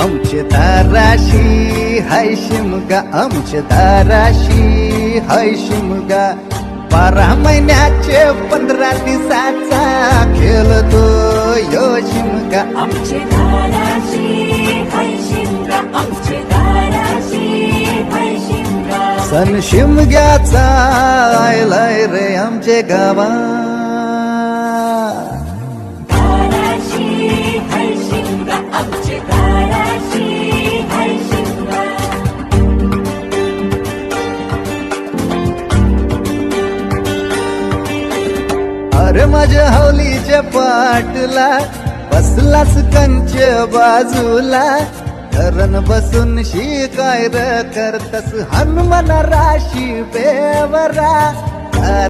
आमचे दाराशी हाय शिमगा, आमचे दाराशी हाय शिमगा. 12 महिन्याचे 15 दिवसाचा खेळतो यो शिमगा. आमचे दाराशी हाय शिमगा, आमचे दाराशी हाय शिमगा. सण शिमग्याचा आयलाय रे आमचे गावा. दाराशी हाय शिमगा, आमचे दाराशी हाय शिमगा. अरे माझ्या हौलीच्या पाटला बसलास कंच बाजूला. धरण बसून शिकाय र करतस हनुमान राशी बेवरा.